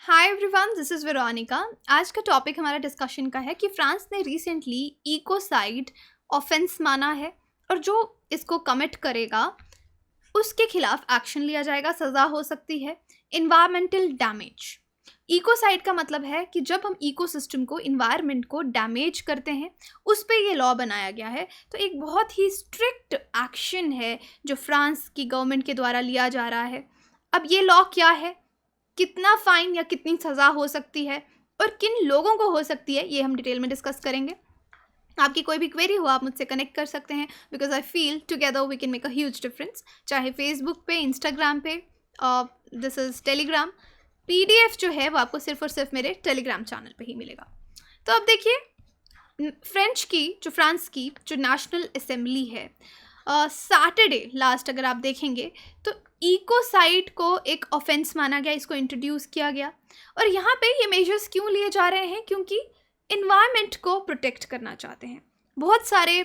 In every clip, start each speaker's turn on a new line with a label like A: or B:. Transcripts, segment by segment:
A: Hi everyone, this is Veronica. आज का topic हमारा डिस्कशन का है कि फ्रांस ने रिसेंटली इकोसाइड ऑफेंस माना है और जो इसको कमिट करेगा उसके खिलाफ एक्शन लिया जाएगा, सज़ा हो सकती है। इन्वायरमेंटल डैमेज, इकोसाइड का मतलब है कि जब हम इकोसिस्टम को, इन्वायरमेंट को डैमेज करते हैं, उस पे ये लॉ बनाया गया है। तो एक बहुत ही स्ट्रिक्ट एक्शन है जो फ्रांस की गवर्नमेंट के द्वारा लिया जा रहा है। अब ये लॉ क्या है, कितना फाइन या कितनी सज़ा हो सकती है और किन लोगों को हो सकती है, ये हम डिटेल में डिस्कस करेंगे। आपकी कोई भी क्वेरी हो आप मुझसे कनेक्ट कर सकते हैं, because I feel together we can make a huge difference. चाहे फेसबुक पे, इंस्टाग्राम पे, दिस इज़ टेलीग्राम। PDF जो है वो आपको सिर्फ और सिर्फ मेरे टेलीग्राम चैनल पे ही मिलेगा। तो अब देखिए, फ्रांस की जो नेशनल असेंबली है, सैटरडे लास्ट अगर आप देखेंगे तो इकोसाइड को एक ऑफेंस माना गया, इसको इंट्रोड्यूस किया गया। और यहाँ पे ये मेजर्स क्यों लिए जा रहे हैं? क्योंकि इन्वायरमेंट को प्रोटेक्ट करना चाहते हैं। बहुत सारे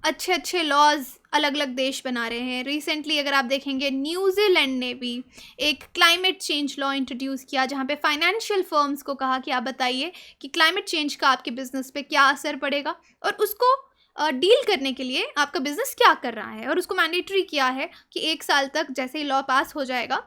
A: अच्छे अच्छे लॉज अलग अलग देश बना रहे हैं। रिसेंटली अगर आप देखेंगे, न्यूजीलैंड ने भी एक क्लाइमेट चेंज लॉ इंट्रोड्यूस किया, जहाँ पे फाइनेंशियल फर्म्स को कहा कि आप बताइए कि क्लाइमेट चेंज का आपके बिजनेस पे क्या असर पड़ेगा और उसको डील करने के लिए आपका बिजनेस क्या कर रहा है। और उसको मैंडेटरी किया है कि 1 साल तक, जैसे ही लॉ पास हो जाएगा,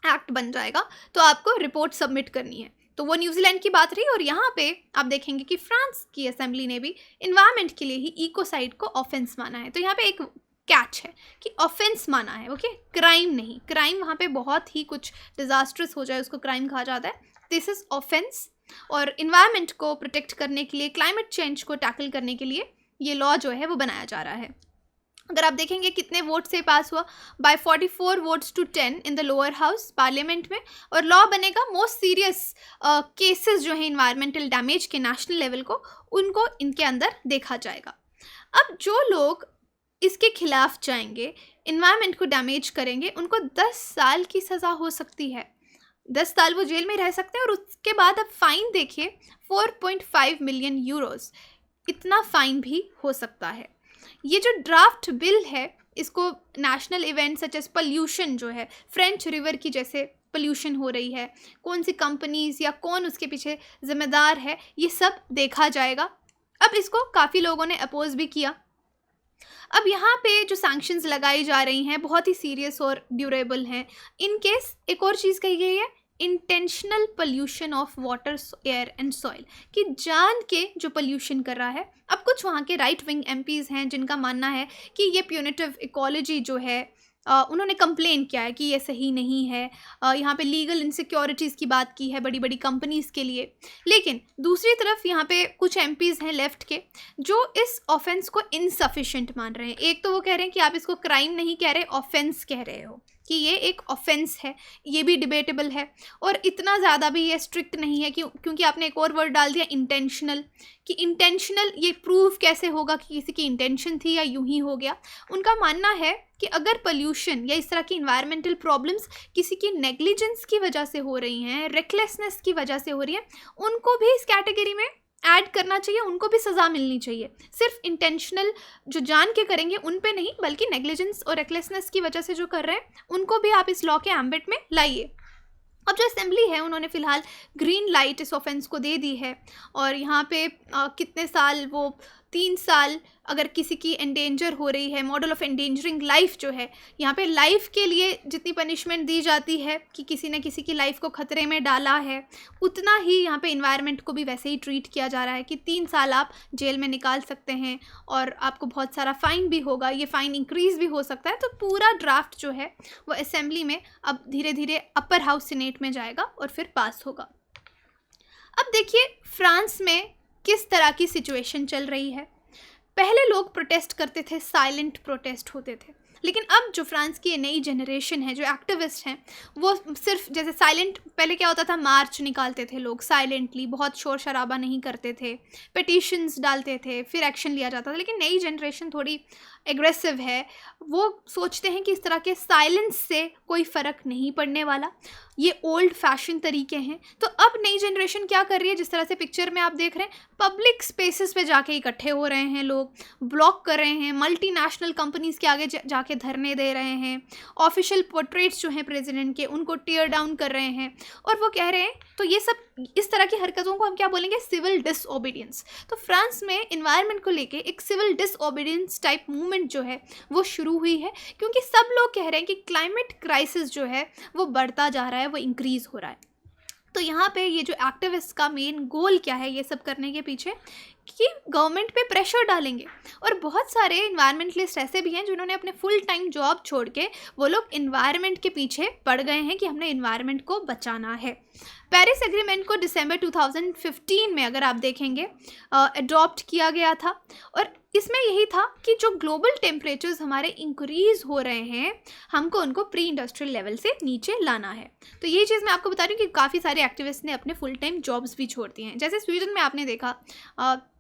A: एक्ट बन जाएगा, तो आपको रिपोर्ट सबमिट करनी है। तो वो न्यूजीलैंड की बात रही। और यहाँ पे आप देखेंगे कि फ्रांस की असेंबली ने भी इन्वायरमेंट के लिए ही इकोसाइड को ऑफेंस माना है। तो यहाँ पे एक कैच है कि ऑफेंस माना है, ओके, क्राइम नहीं। क्राइम वहाँ पे बहुत ही कुछ डिजास्ट्रस हो जाए उसको क्राइम कहा जाता है। This is offence. और इन्वायरमेंट को प्रोटेक्ट करने के लिए, क्लाइमेट चेंज को टैकल करने के लिए ये लॉ जो है वो बनाया जा रहा है। अगर आप देखेंगे कितने वोट से पास हुआ, by 44 votes to 10 in the lower house parliament में। और लॉ बनेगा मोस्ट सीरियस केसेस जो है इन्वायरमेंटल डैमेज के नेशनल लेवल को, उनको इनके अंदर देखा जाएगा। अब जो लोग इसके खिलाफ जाएंगे, इन्वायरमेंट को डैमेज करेंगे, उनको 10 साल की सज़ा हो सकती है। 10 साल वो जेल में रह सकते हैं। और उसके बाद अब फाइन देखिए, 4.5 मिलियन यूरोज़, इतना फाइन भी हो सकता है। ये जो ड्राफ्ट बिल है, इसको national event such as pollution जो है, फ्रेंच रिवर की जैसे पॉल्यूशन हो रही है, कौन सी कंपनीज या कौन उसके पीछे जिम्मेदार है, ये सब देखा जाएगा। अब इसको काफ़ी लोगों ने अपोज भी किया। अब यहाँ पे जो सैंक्शंस लगाई जा रही हैं बहुत ही सीरियस और ड्यूरेबल हैं। इन केस एक और चीज़ कही गई है, intentional pollution of water, air and soil, कि जान के जो पोल्यूशन कर रहा है। अब कुछ वहाँ के राइट विंग MPs हैं जिनका मानना है कि ये प्यूनिटिव इकोलॉजी जो है, उन्होंने कंप्लेन किया है कि ये सही नहीं है। यहाँ पे लीगल इनसिक्योरिटीज़ की बात की है बड़ी बड़ी कंपनीज़ के लिए। लेकिन दूसरी तरफ यहाँ पे कुछ MPs हैं लेफ़्ट के जो इस ऑफेंस को इनसफिशेंट मान रहे हैं। एक तो वो कह रहे हैं कि आप इसको क्राइम नहीं कह रहे, ऑफेंस कह रहे हो, कि ये एक ऑफेंस है। ये भी डिबेटेबल है। और इतना ज़्यादा भी ये स्ट्रिक्ट नहीं है क्योंकि आपने एक और वर्ड डाल दिया, इंटेंशनल, कि इंटेंशनल ये प्रूव कैसे होगा कि किसी की इंटेंशन थी या यूं ही हो गया। उनका मानना है कि अगर पोल्यूशन या इस तरह की इन्वायरमेंटल प्रॉब्लम्स किसी की नेग्लिजेंस की वजह से हो रही हैं, रेकलेसनेस की वजह से हो रही हैं, उनको भी इस कैटेगरी में ऐड करना चाहिए, उनको भी सज़ा मिलनी चाहिए। सिर्फ इंटेंशनल जो जान के करेंगे उन पे नहीं, बल्कि नेग्लिजेंस और रेकलेसनेस की वजह से जो कर रहे हैं उनको भी आप इस लॉ के एम्बिट में लाइए। अब जो असेंबली है उन्होंने फ़िलहाल ग्रीन लाइट इस ऑफेंस को दे दी है। और यहाँ पे कितने साल, वो 3 साल अगर किसी की एंडेंजर हो रही है, मॉडल ऑफ एंडेंजरिंग लाइफ जो है, यहाँ पे लाइफ के लिए जितनी पनिशमेंट दी जाती है कि किसी ने किसी की लाइफ को खतरे में डाला है, उतना ही यहाँ पे इन्वायरमेंट को भी वैसे ही ट्रीट किया जा रहा है कि 3 साल आप जेल में निकाल सकते हैं और आपको बहुत सारा फ़ाइन भी होगा। ये फ़ाइन इंक्रीज़ भी हो सकता है। तो पूरा ड्राफ्ट जो है वो असेंबली में अब धीरे धीरे अपर हाउस सीनेट में जाएगा और फिर पास होगा। अब देखिए फ्रांस में किस तरह की सिचुएशन चल रही है। पहले लोग प्रोटेस्ट करते थे, साइलेंट प्रोटेस्ट होते थे। लेकिन अब जो फ्रांस की नई जनरेशन है, जो एक्टिविस्ट हैं, वो सिर्फ जैसे साइलेंट, पहले क्या होता था, मार्च निकालते थे लोग साइलेंटली, बहुत शोर शराबा नहीं करते थे, पिटीशंस डालते थे, फिर एक्शन लिया जाता था। लेकिन नई जनरेशन थोड़ी एग्रेसिव है, वो सोचते हैं कि इस तरह के साइलेंस से कोई फ़र्क नहीं पड़ने वाला, ये ओल्ड फैशन तरीके हैं। तो अब नई जनरेशन क्या कर रही है, जिस तरह से पिक्चर में आप देख रहे हैं, पब्लिक स्पेसेस पे जाके इकट्ठे हो रहे हैं लोग, ब्लॉक कर रहे हैं, मल्टीनेशनल कंपनीज़ के आगे जाके धरने दे रहे हैं, ऑफिशियल पोर्ट्रेट्स जो हैं प्रेसिडेंट के उनको टीयर डाउन कर रहे हैं, और वो कह रहे हैं, तो ये सब इस तरह की हरकतों को हम क्या बोलेंगे, सिविल डिसओबीडियंस। तो फ्रांस में इन्वायरमेंट को लेके एक सिविल डिसओबीडियंस टाइप मूवमेंट जो है वो शुरू हुई है, क्योंकि सब लोग कह रहे हैं कि क्लाइमेट क्राइसिस जो है वो बढ़ता जा रहा है, वो इंक्रीज़ हो रहा है। तो यहाँ पे ये जो एक्टिविस्ट का मेन गोल क्या है ये सब करने के पीछे, कि गवर्नमेंट पे प्रेशर डालेंगे। और बहुत सारे इन्वायरमेंटलिस्ट ऐसे भी हैं जिन्होंने अपने फुल टाइम जॉब छोड़ के वो लोग इन्वायरमेंट के पीछे पड़ गए हैं कि हमने इन्वायरमेंट को बचाना है। पेरिस एग्रीमेंट को दिसंबर 2015 में अगर आप देखेंगे अडॉप्ट किया गया था, और इसमें यही था कि जो ग्लोबल टेम्परेचर्स हमारे इंक्रीज़ हो रहे हैं, हमको उनको प्री इंडस्ट्रियल लेवल से नीचे लाना है। तो ये चीज़ मैं आपको बता रही हूँ कि काफ़ी सारे एक्टिविस्ट ने अपने फुल टाइम जॉब्स भी छोड़ दिए हैं। जैसे स्वीडन में आपने देखा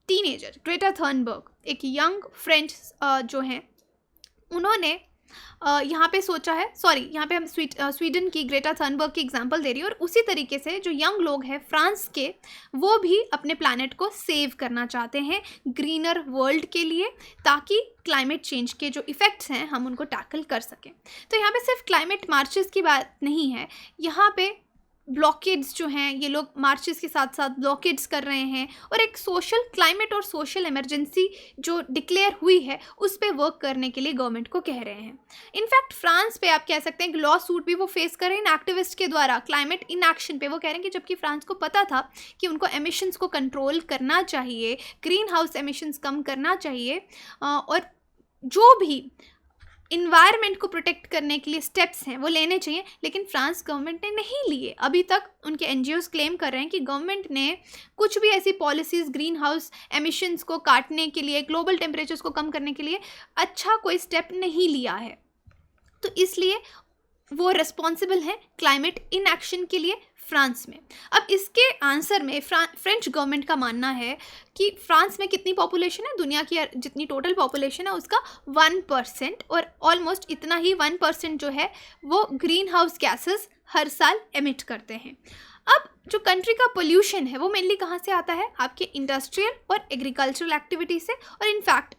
A: टीनेजर ग्रेटा थर्नबर्ग, एक यंग फ्रेंच जो हैं, उन्होंने यहाँ पे सोचा है, यहाँ पे हम स्वीडन की ग्रेटा थर्नबर्ग की एग्जांपल दे रही है, और उसी तरीके से जो यंग लोग हैं फ्रांस के, वो भी अपने प्लानट को सेव करना चाहते हैं ग्रीनर वर्ल्ड के लिए, ताकि क्लाइमेट चेंज के जो इफ़ेक्ट्स हैं हम उनको टैकल कर सकें। तो यहाँ पे सिर्फ क्लाइमेट मार्चेस की बात नहीं है, यहाँ पे ब्लॉकेड्स जो हैं, ये लोग मार्चेस के साथ साथ ब्लॉकेड्स कर रहे हैं, और एक सोशल क्लाइमेट और सोशल इमरजेंसी जो डिक्लेयर हुई है उस पर वर्क करने के लिए गवर्नमेंट को कह रहे हैं। इनफैक्ट फ्रांस पे आप कह सकते हैं कि लॉ सूट भी वो फेस कर रहे हैं एक्टिविस्ट के द्वारा क्लाइमेट इनएक्शन पे। वो कह रहे हैं कि जबकि फ्रांस को पता था कि उनको एमिशंस को कंट्रोल करना चाहिए, ग्रीन हाउस एमिशंस कम करना चाहिए, और जो भी इन्वायरमेंट को प्रोटेक्ट करने के लिए स्टेप्स हैं वो लेने चाहिए, लेकिन फ्रांस गवर्नमेंट ने नहीं लिए। अभी तक उनके एनजीओज क्लेम कर रहे हैं कि गवर्नमेंट ने कुछ भी ऐसी पॉलिसीज़ ग्रीन हाउस एमिशंस को काटने के लिए, ग्लोबल टेम्परेचर्स को कम करने के लिए अच्छा कोई स्टेप नहीं लिया है। तो इसलिए वो रिस्पॉन्सिबल हैं क्लाइमेट इनएक्शन के लिए फ्रांस में। अब इसके आंसर में फ्रेंच गवर्नमेंट का मानना है कि फ्रांस में कितनी पॉपुलेशन है, दुनिया की जितनी टोटल पॉपुलेशन है उसका 1%, और ऑलमोस्ट इतना ही 1% जो है वो ग्रीन हाउस गैसेस हर साल एमिट करते हैं। अब जो कंट्री का पोल्यूशन है वो मेनली कहाँ से आता है, आपके इंडस्ट्रियल और एग्रीकल्चरल एक्टिविटी से, और इनफैक्ट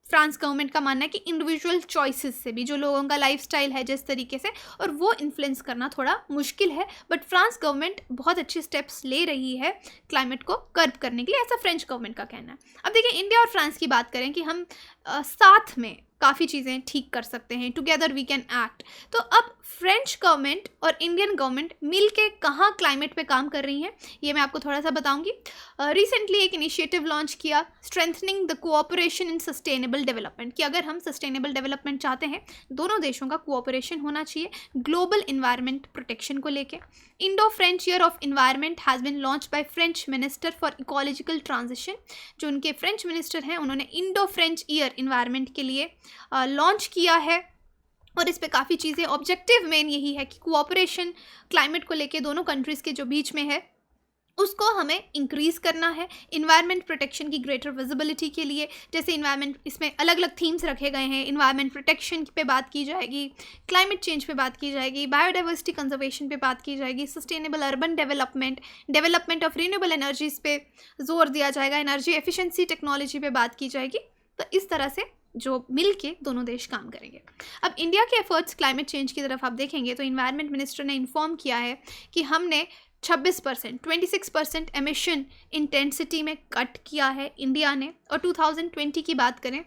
A: फ्रांस गवर्नमेंट का मानना है कि इंडिविजुअल चॉइसेस से भी, जो लोगों का लाइफस्टाइल है जिस तरीके से, और वो इन्फ्लुएंस करना थोड़ा मुश्किल है। बट फ्रांस गवर्नमेंट बहुत अच्छे स्टेप्स ले रही है क्लाइमेट को कर्ब करने के लिए, ऐसा फ्रेंच गवर्नमेंट का कहना है। अब देखिए इंडिया और फ्रांस की बात करें कि हम साथ में काफ़ी चीज़ें ठीक कर सकते हैं, टुगेदर वी कैन एक्ट। तो अब फ्रेंच गवर्नमेंट और इंडियन गवर्नमेंट मिल के कहाँ क्लाइमेट पे काम कर रही हैं ये मैं आपको थोड़ा सा बताऊंगी। रिसेंटली एक इनिशिएटिव लॉन्च किया, strengthening the cooperation in sustainable development, कि अगर हम सस्टेनेबल डेवलपमेंट चाहते हैं दोनों देशों का कोऑपरेशन होना चाहिए ग्लोबल इन्वायरमेंट प्रोटेक्शन को लेके। Indo French year of environment has been launch by French minister for ecological transition, जो उनके फ्रेंच मिनिस्टर हैं उन्होंने इंडो फ्रेंच ईयर इन्वायरमेंट के लिए लॉन्च किया है। और इस पे काफ़ी चीज़ें, ऑब्जेक्टिव मेन यही है कि कोऑपरेशन क्लाइमेट को लेके दोनों कंट्रीज़ के जो बीच में है उसको हमें इंक्रीज़ करना है। इन्वायरमेंट प्रोटेक्शन की ग्रेटर विजिबिलिटी के लिए, जैसे इन्वायरमेंट, इसमें अलग अलग थीम्स रखे गए हैं, इन्वायरमेंट प्रोटेक्शन पे बात की जाएगी, क्लाइमेट चेंज पे बात की जाएगी, बायोडाइवर्सिटी कंजर्वेशन पे बात की जाएगी, sustainable urban development, development of renewable energies पे जोर दिया जाएगा, एनर्जी एफिशिएंसी टेक्नोलॉजी पे बात की जाएगी। तो इस तरह से जो मिल के दोनों देश काम करेंगे। अब इंडिया के एफर्ट्स क्लाइमेट चेंज की तरफ आप देखेंगे तो इन्वायरमेंट मिनिस्टर ने इन्फॉर्म किया है कि हमने 26% एमिशन इंटेंसिटी में कट किया है इंडिया ने। और 2020 की बात करें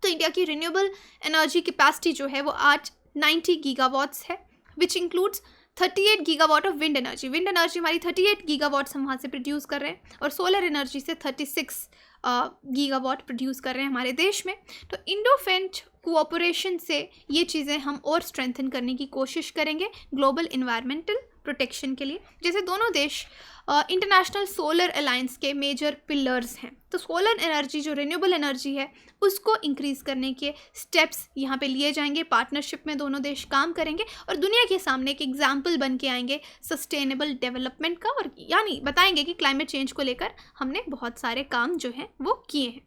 A: तो इंडिया की रिन्यूएबल एनर्जी कैपेसिटी जो है वो आज 90 गीगावाट्स है, which includes 38 gigawatt of wind energy. Wind energy हमारी 38 गीगावाट्स हम वहाँ से प्रोड्यूस कर रहे हैं, और सोलर एनर्जी से 36 गीगावाट प्रोड्यूस कर रहे हैं हमारे देश में। तो इंडो फ्रेंच कोऑपरेशन से ये चीज़ें हम और स्ट्रेंथन करने की कोशिश करेंगे ग्लोबल इन्वायरमेंटल प्रोटेक्शन के लिए। जैसे दोनों देश इंटरनेशनल सोलर अलायंस के मेजर पिलर्स हैं, तो सोलर एनर्जी जो रिन्यूएबल एनर्जी है उसको इंक्रीज़ करने के स्टेप्स यहाँ पे लिए जाएंगे। पार्टनरशिप में दोनों देश काम करेंगे और दुनिया के सामने एक एग्जाम्पल बन के आएंगे सस्टेनेबल डेवलपमेंट का, और यानी बताएंगे कि क्लाइमेट चेंज को लेकर हमने बहुत सारे काम जो हैं वो किए हैं।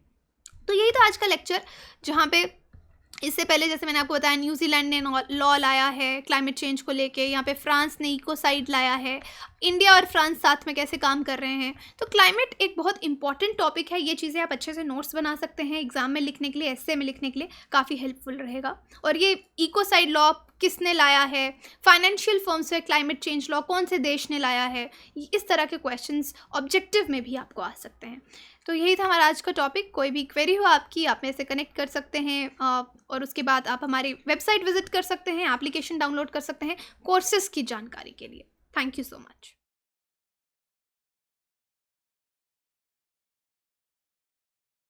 A: तो यही था आज का लेक्चर, जहाँ पे इससे पहले जैसे मैंने आपको बताया न्यूजीलैंड ने लॉ लाया है क्लाइमेट चेंज को लेके, यहाँ पे फ्रांस ने इकोसाइड लाया है, इंडिया और फ्रांस साथ में कैसे काम कर रहे हैं। तो क्लाइमेट एक बहुत इंपॉर्टेंट टॉपिक है, ये चीज़ें आप अच्छे से नोट्स बना सकते हैं एग्जाम में लिखने के लिए, एस्से में लिखने के लिए काफ़ी हेल्पफुल रहेगा। और ये इकोसाइड लॉ किसने लाया है, फाइनेंशियल फर्म्स है क्लाइमेट चेंज लॉ कौन से देश ने लाया है, इस तरह के क्वेश्चंस ऑब्जेक्टिव में भी आपको आ सकते हैं। तो यही था हमारा आज का टॉपिक। कोई भी क्वेरी हो आपकी, आप मेरे से कनेक्ट कर सकते हैं और उसके बाद आप हमारी वेबसाइट विजिट कर सकते हैं, एप्लीकेशन डाउनलोड कर सकते हैं कोर्सेज़ की जानकारी के लिए। Thank you so much.